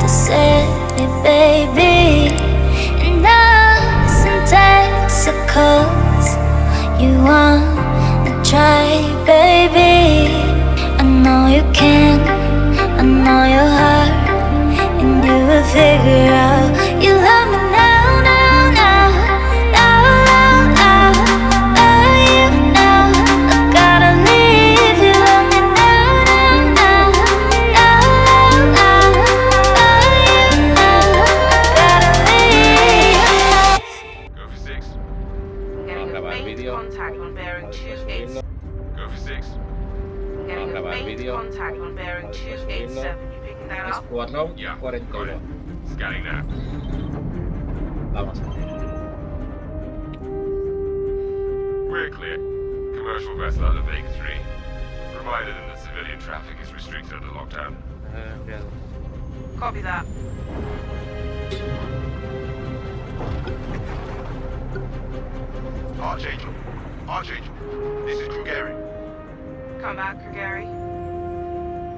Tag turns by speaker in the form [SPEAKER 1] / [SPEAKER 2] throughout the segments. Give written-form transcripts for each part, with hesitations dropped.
[SPEAKER 1] the city, baby. And us in Texas, you wanna try, baby. I know you can, I know your heart, and you will figure out you love me now, now, now, now, now, now, love you now. I gotta leave you, love me now, now, now, now, now, love you now. I gotta leave.
[SPEAKER 2] Go for 6.
[SPEAKER 3] Getting a faint contact on bearing 287.
[SPEAKER 2] Go for 6.
[SPEAKER 3] Getting a faint contact on bearing 287. You picking that up?
[SPEAKER 4] Escuadrón
[SPEAKER 2] Yeah,
[SPEAKER 4] 42.
[SPEAKER 2] got it. Scanning now.
[SPEAKER 4] Vamos.
[SPEAKER 2] We're clear. Commercial vessel out of Vega 3. Provided that the civilian traffic is restricted under lockdown.
[SPEAKER 4] Enviado.
[SPEAKER 3] Copy that.
[SPEAKER 5] Archangel, Archangel, this is Krugeri.
[SPEAKER 3] Come back, Gary.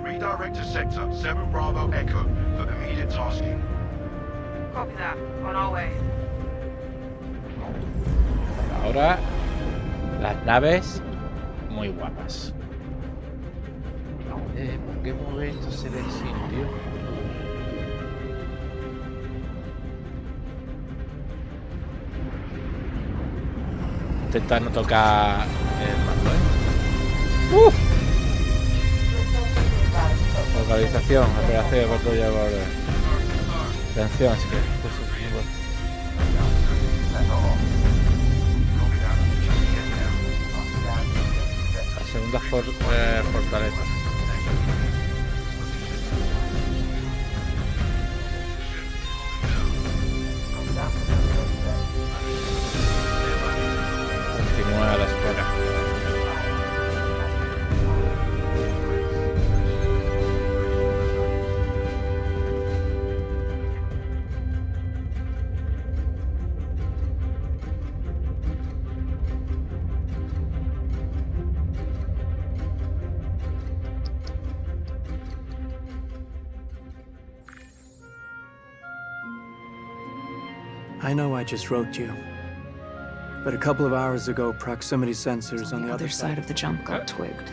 [SPEAKER 5] Redirect to sector 7 Bravo Echo for immediate tasking.
[SPEAKER 3] Copy that. On our way.
[SPEAKER 4] Ahora las naves muy guapas. ¿Por qué momento se ve sin, tío? Intentar no tocar el mando, ¿eh? Localización, operación, patrulla, guardia. Atención, es que esto es muy bueno. La segunda fortaleza. Continúa a la espera.
[SPEAKER 6] I know I just wrote you, but a couple of hours ago, proximity sensors on the other side
[SPEAKER 7] of the jump got twigged.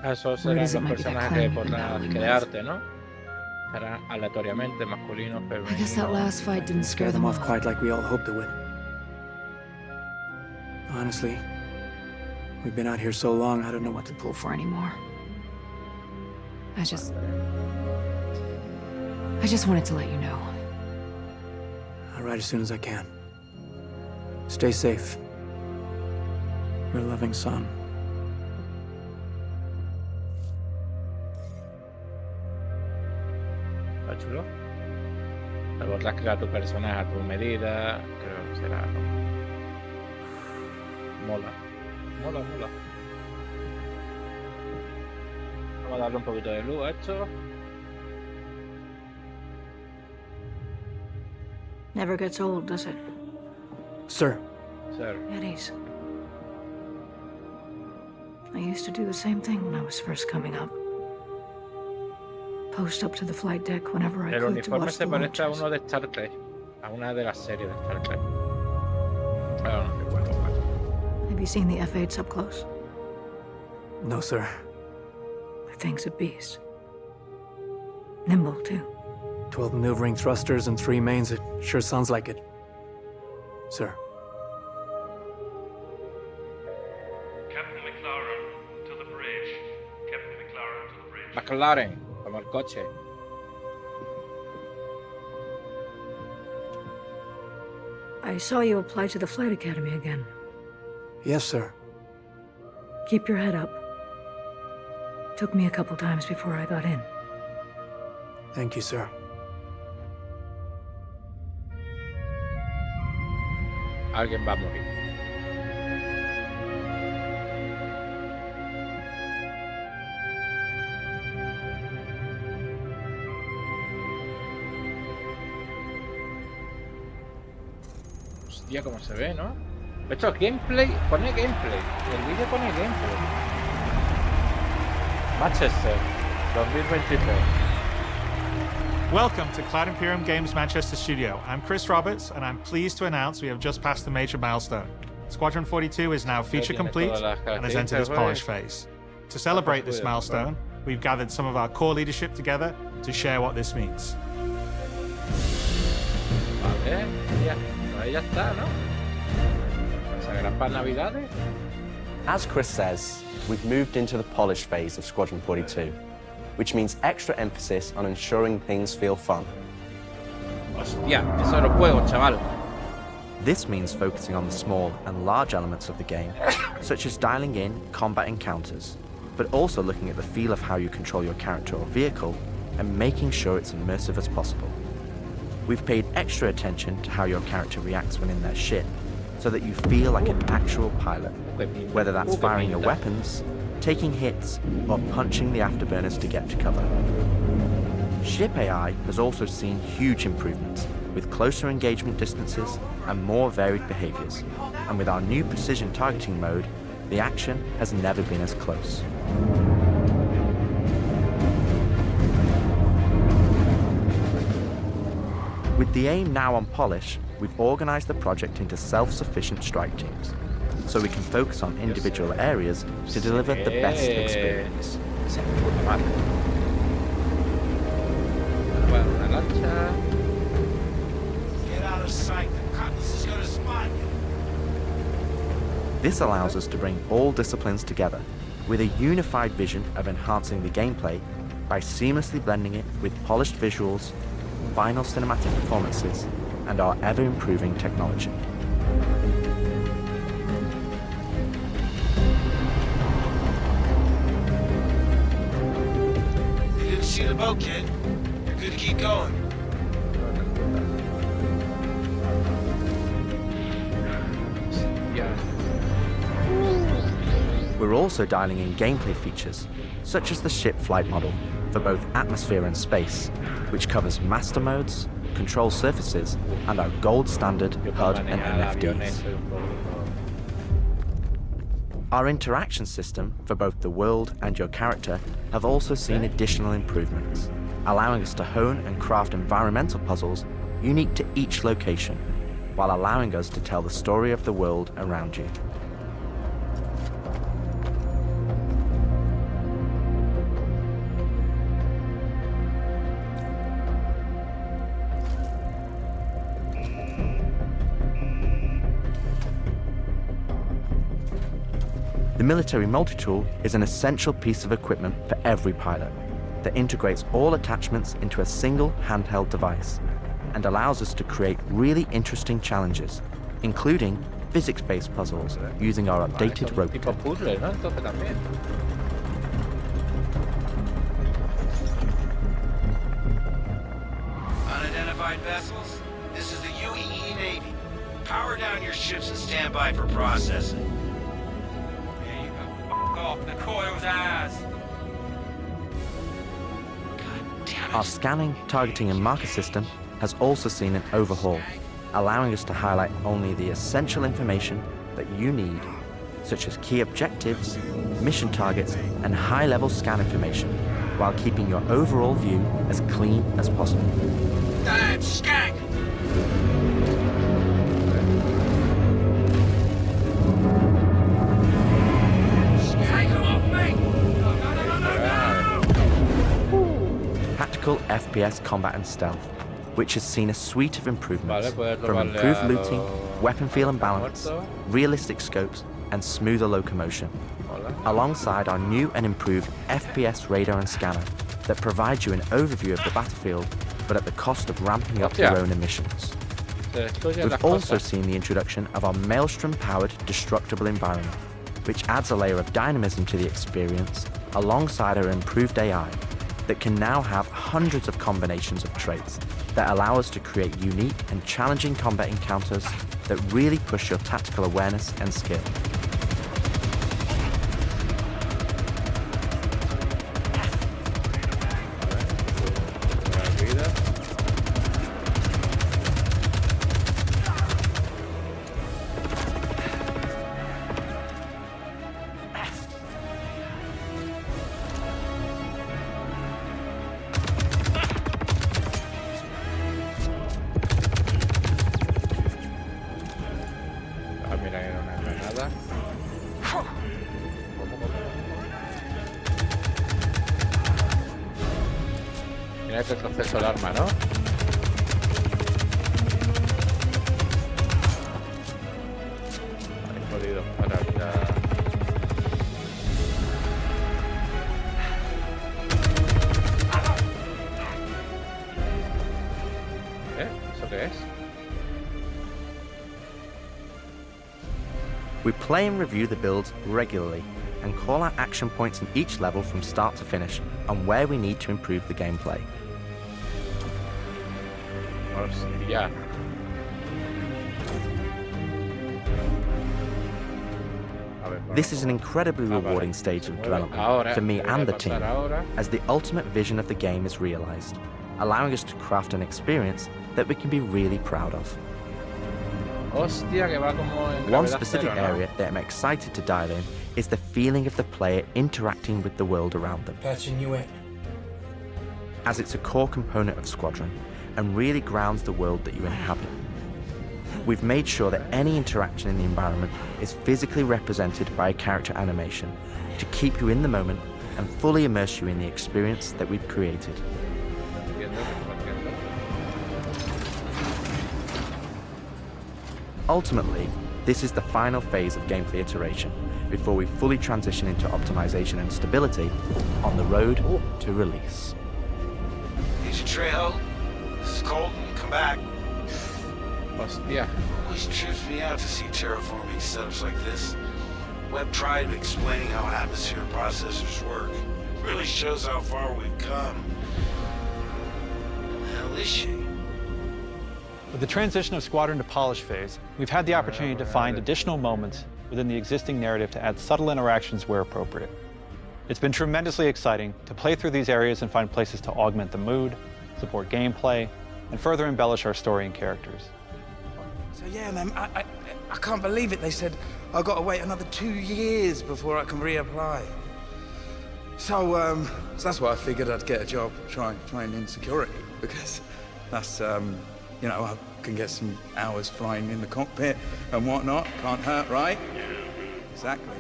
[SPEAKER 4] Esos
[SPEAKER 7] Where
[SPEAKER 4] serán
[SPEAKER 7] does it
[SPEAKER 4] los
[SPEAKER 7] might be that
[SPEAKER 4] personajes que
[SPEAKER 7] clan and
[SPEAKER 4] podrán
[SPEAKER 7] battling
[SPEAKER 4] crearte, ¿no? Serán aleatoriamente masculinos,
[SPEAKER 7] I guess that
[SPEAKER 4] femeninos.
[SPEAKER 7] last fight didn't scare them off.
[SPEAKER 6] quite like we all hoped it would. Honestly, we've been out here so long, I don't know what to
[SPEAKER 7] Pull for anymore. I just wanted to let you know.
[SPEAKER 6] I'll write as soon as I can. Stay safe. Your loving son.
[SPEAKER 4] Está chulo. Te podrás crear tu personaje a tu medida. Creo que será, ¿no? Mola. Mola, mola. Vamos a darle un poquito de luz a esto.
[SPEAKER 7] Never gets old, does it?
[SPEAKER 6] Sir,
[SPEAKER 4] Ser.
[SPEAKER 7] Eddies. I used to do the same thing when I was first coming up. Post up to the flight deck whenever I
[SPEAKER 4] El
[SPEAKER 7] could to
[SPEAKER 4] uniforme
[SPEAKER 7] watch
[SPEAKER 4] se
[SPEAKER 7] the
[SPEAKER 4] parece a
[SPEAKER 7] launches.
[SPEAKER 4] uno de Star Trek. A una de las series de Star Trek. Pero no recuerdo cuál.
[SPEAKER 7] Have you seen the F-8s up close?
[SPEAKER 6] no, sir.
[SPEAKER 7] The thing's a beast. Nimble, too.
[SPEAKER 6] 12 maneuvering thrusters and 3 mains. It sure sounds like it. Sir.
[SPEAKER 8] Captain McLaren to the bridge. Captain McLaren to the bridge.
[SPEAKER 4] McLaren, como el coche.
[SPEAKER 7] I saw you apply to the flight academy again.
[SPEAKER 6] Yes, sir.
[SPEAKER 7] Keep your head up. Took me a couple times before I got in.
[SPEAKER 6] Thank you, sir.
[SPEAKER 4] Alguien va a morir. Hostia, cómo se ve, ¿no? De hecho, gameplay, pone gameplay. El vídeo pone gameplay. Manchester, 2023.
[SPEAKER 9] Welcome to Cloud Imperium Games Manchester Studio. I'm Chris Roberts, and I'm pleased to announce we have just passed a major milestone. Squadron 42 is now feature complete and has entered its polish phase. To celebrate this milestone, we've gathered some of our core leadership together to share what this means.
[SPEAKER 4] Vale, ya está, ¿no? ¿Se harán para Navidades?
[SPEAKER 10] As Chris says, we've moved into the polish phase of Squadron 42, which means extra emphasis on ensuring things feel fun.
[SPEAKER 4] Hostia, eso no juego, chaval.
[SPEAKER 10] This means focusing on the small and large elements of the game, such as dialing in combat encounters, but also looking at the feel of how you control your character or vehicle and making sure it's immersive as possible. We've paid extra attention to how your character reacts when in their ship, so that you feel like an actual pilot, whether that's firing your weapons, taking hits, or punching the afterburners to get to cover. Ship AI has also seen huge improvements, with closer engagement distances and more varied behaviors. And with our new precision targeting mode, the action has never been as close. With the aim now on polish, we've organized the project into self-sufficient strike teams, so we can focus on individual areas to deliver the best experience.
[SPEAKER 5] Get out of sight. The cutlass is gonna spot you.
[SPEAKER 10] This allows us to bring all disciplines together with a unified vision of enhancing the gameplay by seamlessly blending it with polished visuals, final cinematic performances, and our ever-improving technology.
[SPEAKER 5] You didn't see the boat, kid. You're good to keep going.
[SPEAKER 10] We're also dialing in gameplay features, such as the ship flight model, for both atmosphere and space, which covers master modes, control surfaces, and our gold standard HUD and MFDs. Our interaction system for both the world and your character have also seen additional improvements, allowing us to hone and craft environmental puzzles unique to each location, while allowing us to tell the story of the world around you. The military multi-tool is an essential piece of equipment for every pilot that integrates all attachments into a single handheld device and allows us to create really interesting challenges, including physics-based puzzles using our updated rope
[SPEAKER 4] Tipo
[SPEAKER 10] tech.
[SPEAKER 4] puzzle, ¿no? Entonces también.
[SPEAKER 5] Unidentified vessels? This is the UEE Navy. Power down your ships and stand by for processing.
[SPEAKER 11] Yeah, you can f*** off the coil's ass.
[SPEAKER 5] God damn it.
[SPEAKER 10] Our scanning, targeting, and marker system has also seen an overhaul, allowing us to highlight only the essential information that you need, such as key objectives, mission targets, and high-level scan information, while keeping your overall view as clean as possible.
[SPEAKER 5] Damn skank! Take him off me! No.
[SPEAKER 10] Tactical FPS combat and stealth, which has seen a suite of improvements,
[SPEAKER 4] Vale,
[SPEAKER 10] from
[SPEAKER 4] robarle
[SPEAKER 10] improved
[SPEAKER 4] a
[SPEAKER 10] looting,
[SPEAKER 4] los
[SPEAKER 10] weapon feel and balance,
[SPEAKER 4] muertos.
[SPEAKER 10] realistic scopes, and smoother locomotion,
[SPEAKER 4] Hola.
[SPEAKER 10] alongside our new and improved FPS radar and scanner that provides you an overview of the battlefield, but at the cost of ramping up
[SPEAKER 4] Hostia.
[SPEAKER 10] your own emissions.
[SPEAKER 4] Se destruyen las
[SPEAKER 10] We've also
[SPEAKER 4] cosas.
[SPEAKER 10] seen the introduction of our Maelstrom-powered destructible environment, which adds a layer of dynamism to the experience, alongside our improved AI, that can now have hundreds of combinations of traits that allow us to create unique and challenging combat encounters that really push your tactical awareness and skill.
[SPEAKER 4] dar. Mira que proceso el arma, ¿no? He podido parar ya. ¿Eso qué es?
[SPEAKER 10] We play and review the builds regularly and call out action points in each level from start to finish and where we need to improve the gameplay.
[SPEAKER 4] Hostia.
[SPEAKER 10] This is an incredibly rewarding stage of development for me and the team, as the ultimate vision of the game is realized, allowing us to craft an experience that we can be really proud of.
[SPEAKER 4] Hostia, que va como en
[SPEAKER 10] One
[SPEAKER 4] gravedad
[SPEAKER 10] specific
[SPEAKER 4] cero, ¿no?
[SPEAKER 10] area that I'm excited to dial in is the feeling of the player interacting with the world around them,
[SPEAKER 6] Patching you in.
[SPEAKER 10] as it's a core component of Squadron and really grounds the world that you inhabit. We've made sure that any interaction in the environment is physically represented by a character animation to keep you in the moment and fully immerse you in the experience that we've created. Ultimately, this is the final phase of gameplay iteration before we fully transition into optimization and stability on the road to release.
[SPEAKER 5] Agent Trejo, this is Colton. Come back.
[SPEAKER 4] Hostia.
[SPEAKER 5] Always trips me out to see terraforming setups like this. Web tried explaining how atmosphere processors work. Really shows how far we've come. What the hell is she?
[SPEAKER 12] With the transition of Squadron to polish phase, we've had the opportunity to find additional moments within the existing narrative to add subtle interactions where appropriate. It's been tremendously exciting to play through these areas and find places to augment the mood, support gameplay, and further embellish our story and characters.
[SPEAKER 13] So yeah, man, I can't believe it. They said I've got to wait another 2 years before I can reapply. So that's why I figured I'd get a job trying in security, because that's, you know, I can get some hours flying in the cockpit and whatnot. Can't hurt, right? Exactly.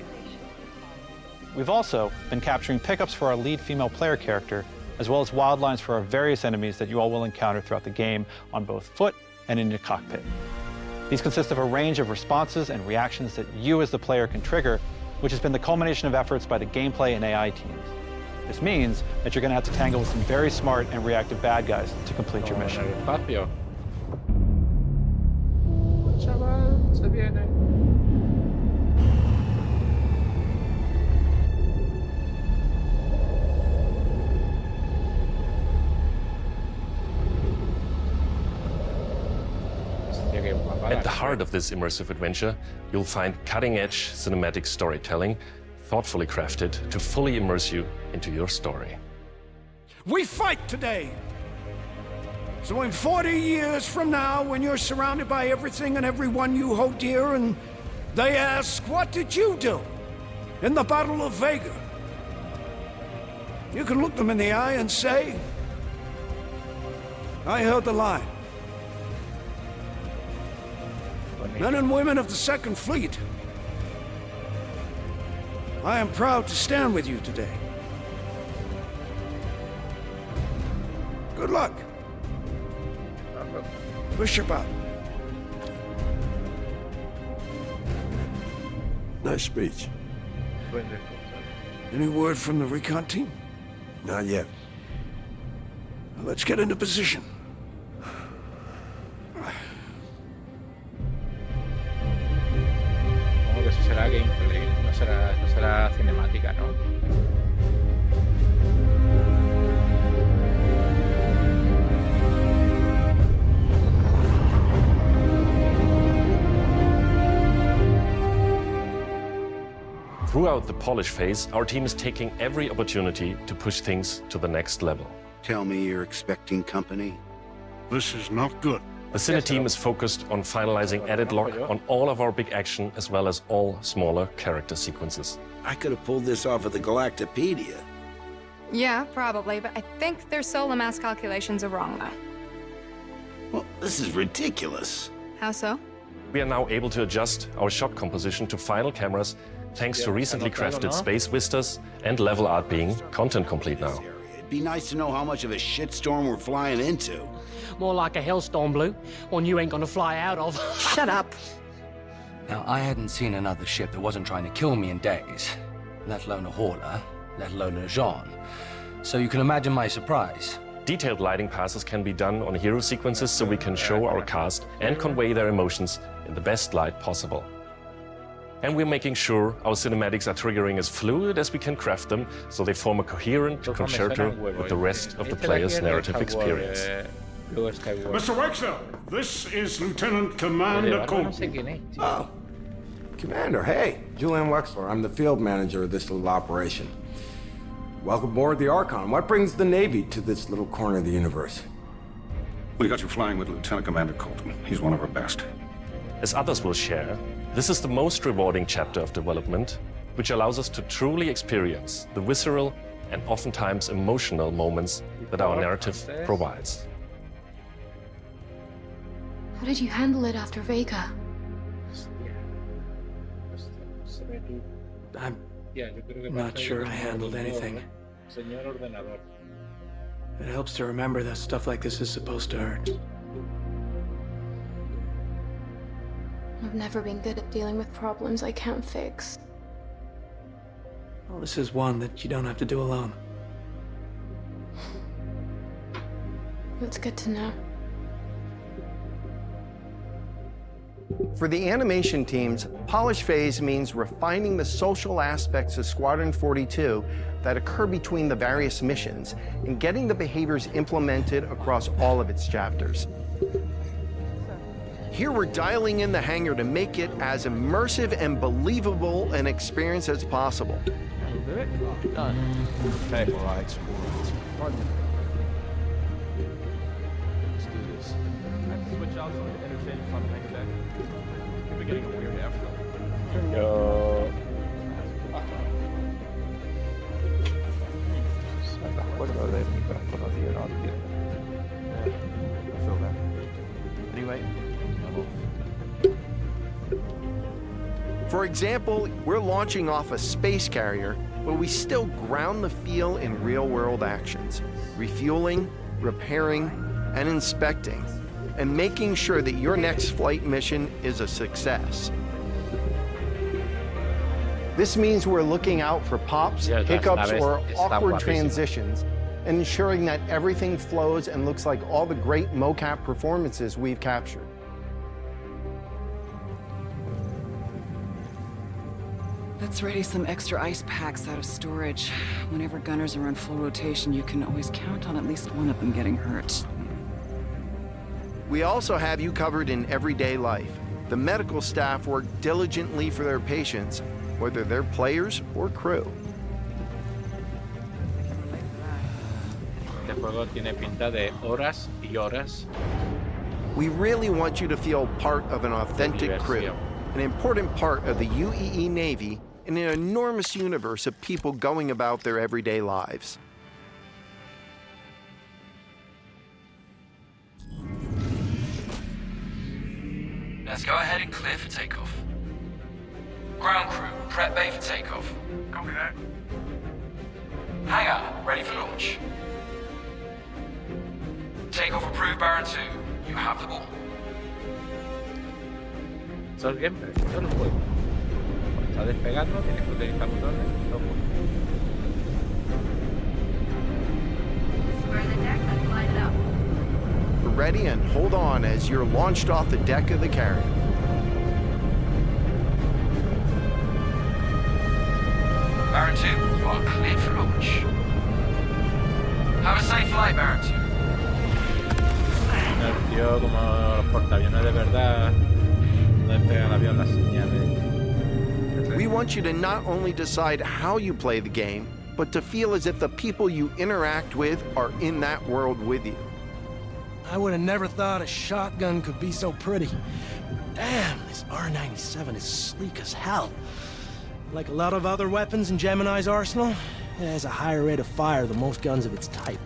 [SPEAKER 12] We've also been capturing pickups for our lead female player character, as well as wildlines for our various enemies that you all will encounter throughout the game on both foot and in your cockpit. These consist of a range of responses and reactions that you as the player can trigger, which has been the culmination of efforts by the gameplay and AI teams. This means that you're going to have to tangle with some very smart and reactive bad guys to complete your mission.
[SPEAKER 4] Chaval, se viene.
[SPEAKER 14] At the heart of this immersive adventure, you'll find cutting-edge cinematic storytelling, thoughtfully crafted to fully immerse you into your story.
[SPEAKER 15] We fight today! So in 40 years from now, when you're surrounded by everything and everyone you hold dear, and they ask, what did you do in the Battle of Vega? You can look them in the eye and say, I held the line. Men and women of the Second Fleet, I am proud to stand with you today. Good luck. Wish you about.
[SPEAKER 16] Nice speech.
[SPEAKER 15] Any word from the recon team?
[SPEAKER 16] Not yet.
[SPEAKER 15] Well, let's get into position.
[SPEAKER 4] Supongo que eso será gameplay, no será cinemática, ¿no?
[SPEAKER 14] Throughout the polish phase, our team is taking every opportunity to push things to the next level.
[SPEAKER 16] Tell me you're expecting company? This is not good.
[SPEAKER 14] The Cine team is focused on finalizing edit lock on all of our big action as well as all smaller character sequences.
[SPEAKER 16] I could have pulled this off of the Galactopedia.
[SPEAKER 17] Yeah, probably, but I think their solar mass calculations are wrong, though.
[SPEAKER 16] Well, this is ridiculous.
[SPEAKER 17] How so?
[SPEAKER 14] We are now able to adjust our shot composition to final cameras thanks to recently crafted space vistas and level art being content complete now.
[SPEAKER 16] It'd be nice to know how much of a shitstorm we're flying into.
[SPEAKER 18] More like a hellstorm, Blue. One you ain't gonna fly out of.
[SPEAKER 19] Shut up! Now, I hadn't seen another ship that wasn't trying to kill me in days, let alone a hauler, let alone a Jean. So you can imagine my surprise.
[SPEAKER 14] Detailed lighting passes can be done on hero sequences so we can show our cast and convey their emotions in the best light possible. And we're making sure our cinematics are triggering as fluid as we can craft them so they form a coherent concerto with the rest of the player's narrative experience.
[SPEAKER 15] Mr. Wexler, this is Lieutenant Commander Colton.
[SPEAKER 20] Oh, Commander, hey. Julian Wexler, I'm the field manager of this little operation. Welcome aboard the Archon. What brings the Navy to this little corner of the universe?
[SPEAKER 21] We got you flying with Lieutenant Commander Colton. He's one of our best.
[SPEAKER 14] As others will share, this is the most rewarding chapter of development, which allows us to truly experience the visceral and oftentimes emotional moments that our narrative provides.
[SPEAKER 22] How did you handle it after Vega?
[SPEAKER 6] I'm not sure I handled anything. It helps to remember that stuff like this is supposed to hurt.
[SPEAKER 22] I've never been good at dealing with problems I can't fix.
[SPEAKER 6] Well, this is one that you don't have to do alone.
[SPEAKER 22] That's good to know.
[SPEAKER 23] For the animation teams, polish phase means refining the social aspects of Squadron 42 that occur between the various missions and getting the behaviors implemented across all of its chapters. Here we're dialing in the hangar to make it as immersive and believable an experience as possible.
[SPEAKER 4] Okay, all right. Let's do this. I have to switch out some of the interchange from the next deck. We're getting a weird after. Yo. Me acuerdo del micrófono de audio. I feel that. Anyway.
[SPEAKER 23] For example, we're launching off a space carrier, but we still ground the feel in real-world actions, refueling, repairing, and inspecting, and making sure that your next flight mission is a success. This means we're looking out for pops, hiccups, or awkward transitions, and ensuring that everything flows and looks like all the great mocap performances we've captured.
[SPEAKER 24] Let's ready some extra ice packs out of storage. Whenever gunners are on full rotation, you can always count on at least one of them getting hurt.
[SPEAKER 23] We also have you covered in everyday life. The medical staff work diligently for their patients, whether they're players or crew.
[SPEAKER 4] Este juego tiene pinta de horas y horas.
[SPEAKER 23] We really want you to feel part of an authentic crew, an important part of the UEE Navy in an enormous universe of people going about their everyday lives.
[SPEAKER 25] Let's go ahead and clear for takeoff. Ground crew, prep bay for takeoff.
[SPEAKER 15] Copy that.
[SPEAKER 25] Hangar, ready for launch. Takeoff approved, Baron 2. You have the ball.
[SPEAKER 4] Eso es gameplay, eso es el juego. Cuando está despegando, tienes que utilizar botones.
[SPEAKER 23] We're ready and hold on as you're launched off the deck of the carrier.
[SPEAKER 25] Baron 2, you are cleared for launch. Have a safe flight, Baron 2.
[SPEAKER 4] Tío, como los portaaviones de verdad, no despega el avión las señales.
[SPEAKER 23] We want you to not only decide how you play the game, but to feel as if the people you interact with are in that world with you.
[SPEAKER 26] I would have never thought a shotgun could be so pretty. Damn, this R97 is sleek as hell. Like a lot of other weapons in Gemini's arsenal, it has a higher rate of fire than most guns of its type.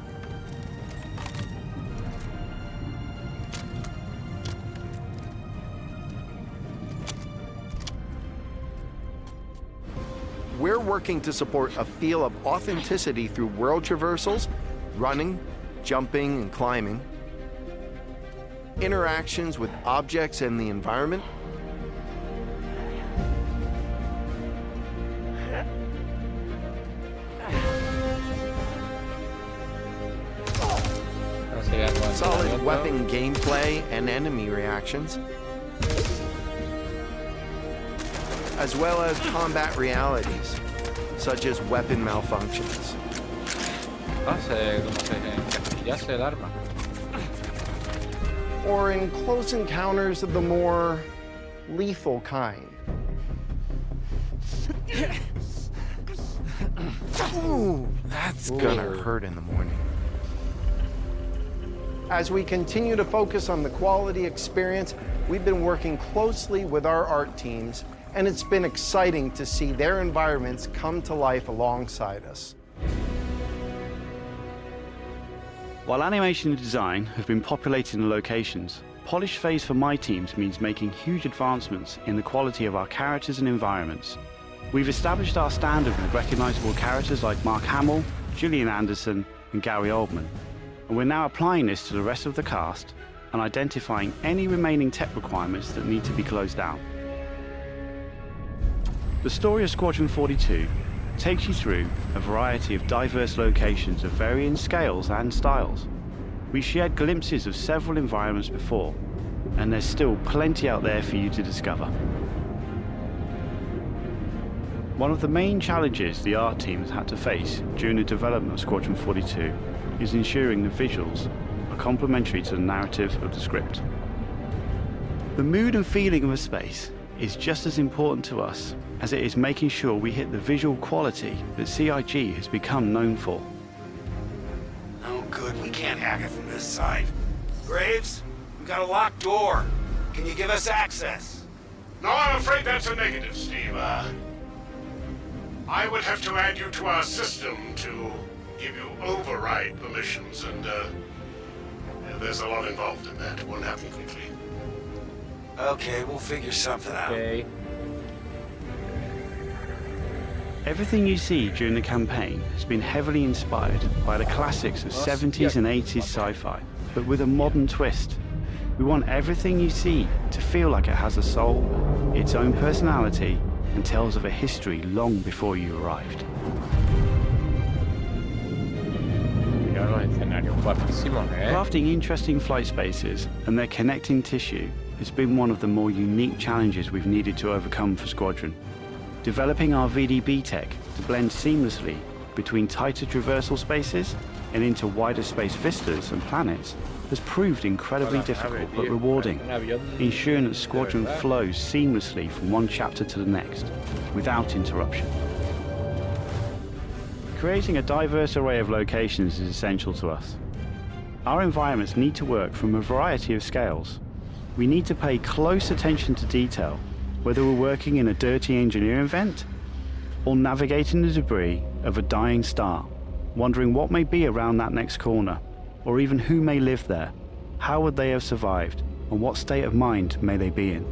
[SPEAKER 23] we're working to support a feel of authenticity through world traversals, running, jumping, and climbing, interactions with objects and the environment, solid weapon gameplay and enemy reactions, as well as combat realities, such as weapon malfunctions. Or in close encounters of the more lethal kind. Ooh, that's gonna hurt in the morning. As we continue to focus on the quality experience, we've been working closely with our art teams, and it's been exciting to see their environments come to life alongside us.
[SPEAKER 1] While animation and design have been populating the locations, polish phase for my teams means making huge advancements in the quality of our characters and environments. We've established our standard with recognizable characters like Mark Hamill, Gillian Anderson, and Gary Oldman. And we're now applying this to the rest of the cast and identifying any remaining tech requirements that need to be closed down. The story of Squadron 42 takes you through a variety of diverse locations of varying scales and styles. We shared glimpses of several environments before, and there's still plenty out there for you to discover. One of the main challenges the art team has had to face during the development of Squadron 42 is ensuring the visuals are complementary to the narrative of the script. The mood and feeling of a space is just as important to us as it is making sure we hit the visual quality that CIG has become known for.
[SPEAKER 5] Oh, good. We can't hack it from this side. Graves, we got a locked door. Can you give us access?
[SPEAKER 21] No, I'm afraid that's a negative, Steve. I would have to add you to our system to give you override permissions, and there's a lot involved in that. It won't happen quickly.
[SPEAKER 5] Okay, we'll figure something out. Okay.
[SPEAKER 1] Everything you see during the campaign has been heavily inspired by the classics of 70s and 80s sci-fi, but with a modern twist. We want everything you see to feel like it has a soul, its own personality, and tells of a history long before you arrived. Crafting interesting flight spaces and their connecting tissue has been one of the more unique challenges we've needed to overcome for Squadron. Developing our VDB tech to blend seamlessly between tighter traversal spaces and into wider space vistas and planets has proved incredibly difficult but rewarding, ensuring that Squadron flows seamlessly from one chapter to the next, without interruption. Creating a diverse array of locations is essential to us. Our environments need to work from a variety of scales. We need to pay close attention to detail, whether we're working in a dirty engineering vent or navigating the debris of a dying star, wondering what may be around that next corner, or even who may live there, how would they have survived, and what state of mind may they be in.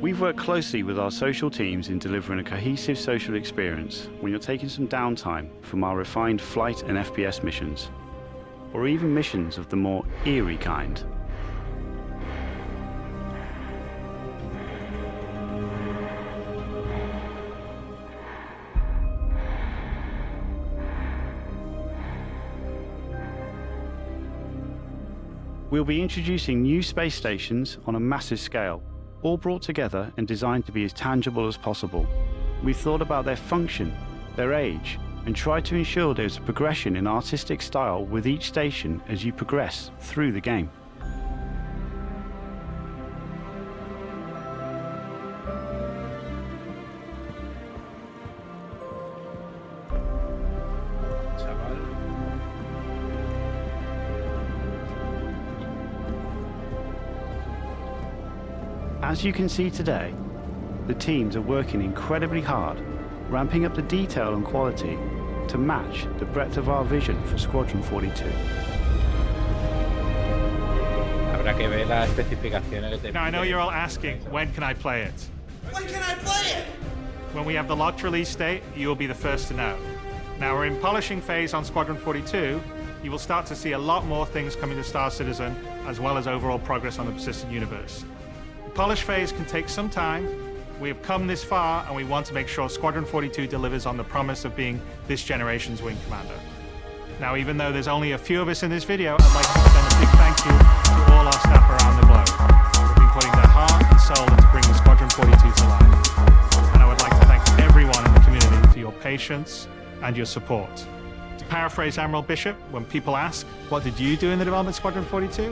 [SPEAKER 1] We've worked closely with our social teams in delivering a cohesive social experience when you're taking some downtime from our refined flight and FPS missions, or even missions of the more eerie kind. We'll be introducing new space stations on a massive scale, all brought together and designed to be as tangible as possible. We've thought about their function, their age, and tried to ensure there's a progression in artistic style with each station as you progress through the game. As you can see today, The teams are working incredibly hard, ramping up the detail and quality to match the breadth of our vision for Squadron 42.
[SPEAKER 2] Habrá que ver las especificaciones que te
[SPEAKER 3] Now, I know you're all asking, when can I play it?
[SPEAKER 7] When can I play it?
[SPEAKER 3] When we have the locked release date, you will be the first to know. Now, we're in polishing phase on Squadron 42. You will start to see a lot more things coming to Star Citizen, as well as overall progress on the persistent universe. The polish phase can take some time. We have come this far, and we want to make sure Squadron 42 delivers on the promise of being this generation's wing commander. Now, even though there's only a few of us in this video, I'd like to extend a big thank you to all our staff around the globe who've been putting their heart and soul into bringing Squadron 42 to life. And I would like to thank everyone in the community for your patience and your support. To paraphrase Admiral Bishop, when people ask, what did you do in the development of Squadron 42?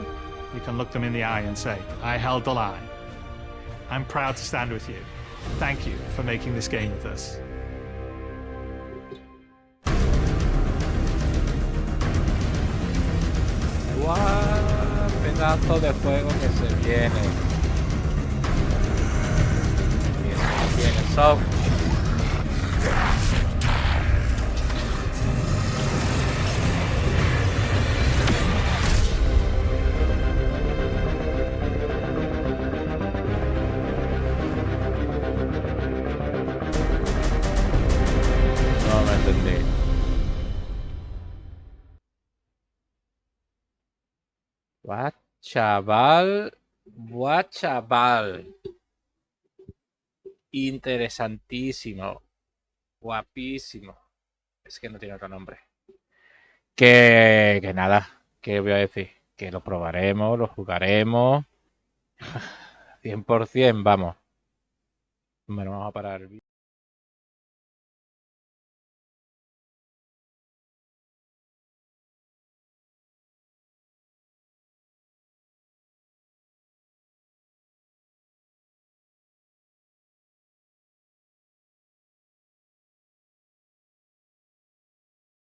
[SPEAKER 3] You can look them in the eye and say, I held the line. I'm proud to stand with you. Thank you for making this game with us.
[SPEAKER 2] ¡Guau! Pedazo de juego que se viene. Viene soft. No me entendí. What, chaval. What, chaval. Interesantísimo. Guapísimo. Es que no tiene otro nombre. Que nada. ¿Qué voy a decir? Que lo probaremos, lo jugaremos. 100%, vamos. Bueno, vamos a parar el vídeo.